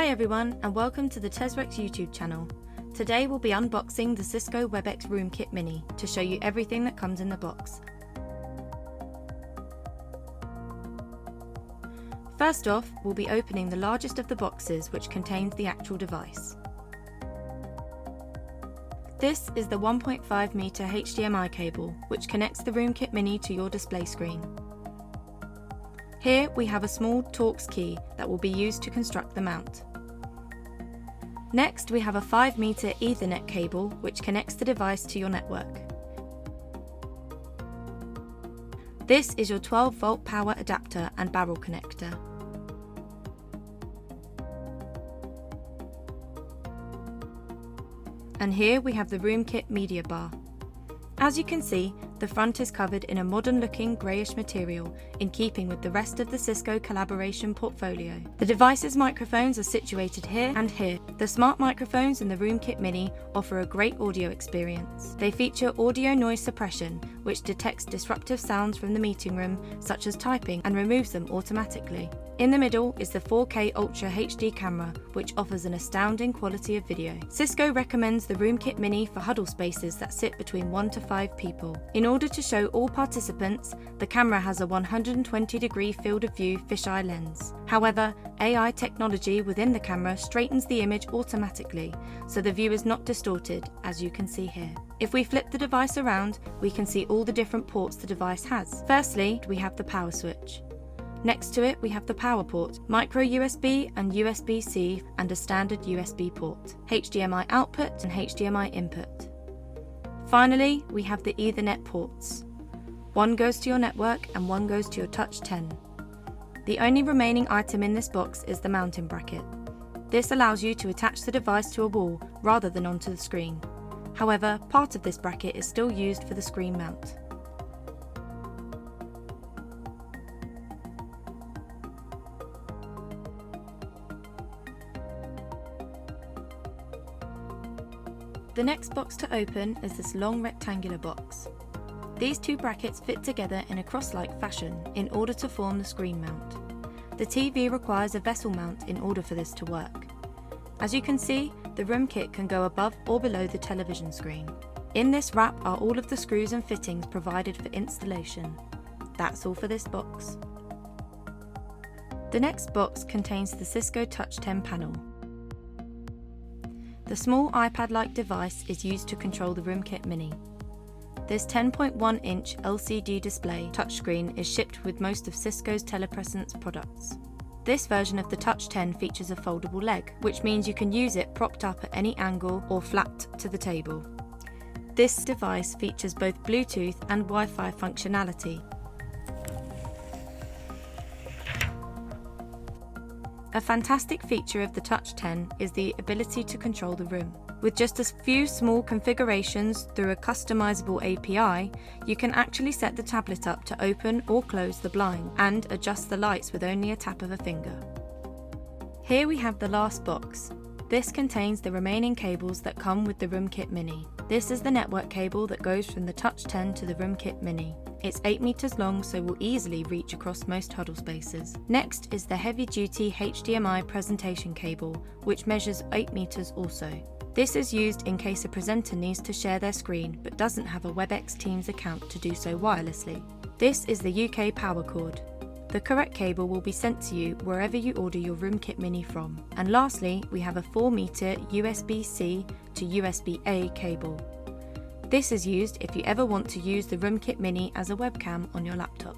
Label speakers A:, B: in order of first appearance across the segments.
A: Hi everyone, and welcome to the Tesrex YouTube channel. Today we'll be unboxing the Cisco Webex Room Kit Mini to show you everything that comes in the box. First off, we'll be opening the largest of the boxes, which contains the actual device. This is the 1.5 meter HDMI cable, which connects the Room Kit Mini to your display screen. Here we have a small Torx key that will be used to construct the mount. Next we have a 5 meter Ethernet cable which connects the device to your network. This is your 12 volt power adapter and barrel connector. And here we have the Room Kit media bar. As you can see, the front is covered in a modern looking greyish material in keeping with the rest of the Cisco collaboration portfolio. The device's microphones are situated here and here. The smart microphones in the Room Kit Mini offer a great audio experience. They feature audio noise suppression, which detects disruptive sounds from the meeting room, such as typing, and removes them automatically. In the middle is the 4K Ultra HD camera, which offers an astounding quality of video. Cisco recommends the Room Kit Mini for huddle spaces that sit between 1 to 5 people. In order to show all participants, the camera has a 120-degree field of view fisheye lens. However, AI technology within the camera straightens the image automatically, so the view is not distorted, as you can see here. If we flip the device around, we can see all the different ports the device has. Firstly, we have the power switch. Next to it we have the power port, micro USB and USB-C, and a standard USB port, HDMI output and HDMI input. Finally, we have the Ethernet ports. One goes to your network and one goes to your Touch 10. The only remaining item in this box is the mounting bracket. This allows you to attach the device to a wall rather than onto the screen. However, part of this bracket is still used for the screen mount. The next box to open is this long rectangular box. These two brackets fit together in a cross-like fashion in order to form the screen mount. The TV requires a vessel mount in order for this to work. As you can see, the Room Kit can go above or below the television screen. In this wrap are all of the screws and fittings provided for installation. That's all for this box. The next box contains the Cisco Touch 10 panel. The small iPad-like device is used to control the Room Kit Mini. This 10.1-inch LCD display touchscreen is shipped with most of Cisco's telepresence products. This version of the Touch 10 features a foldable leg, which means you can use it propped up at any angle or flat to the table. This device features both Bluetooth and Wi-Fi functionality. A fantastic feature of the Touch 10 is the ability to control the room. With just a few small configurations through a customizable API, you can actually set the tablet up to open or close the blind and adjust the lights with only a tap of a finger. Here we have the last box. This contains the remaining cables that come with the Room Kit Mini. This is the network cable that goes from the Touch 10 to the Room Kit Mini. It's 8 meters long, so will easily reach across most huddle spaces. Next is the heavy-duty HDMI presentation cable, which measures 8 meters also. This is used in case a presenter needs to share their screen but doesn't have a Webex Teams account to do so wirelessly. This is the UK power cord. The correct cable will be sent to you wherever you order your Room Kit Mini from. And lastly, we have a 4 meter USB-C to USB-A cable. This is used if you ever want to use the Room Kit Mini as a webcam on your laptop.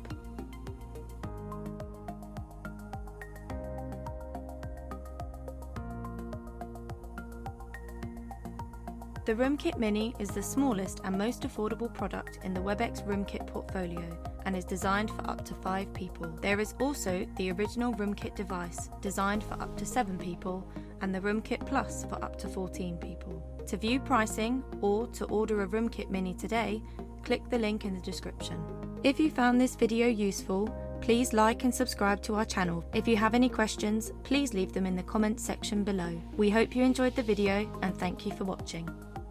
A: The Room Kit Mini is the smallest and most affordable product in the Webex Room Kit portfolio and is designed for up to 5 people. There is also the original Room Kit device, designed for up to 7 people, and the Room Kit Plus for up to 14 people. To view pricing or to order a Room Kit Mini today, click the link in the description. If you found this video useful, please like and subscribe to our channel. If you have any questions, please leave them in the comments section below. We hope you enjoyed the video and thank you for watching.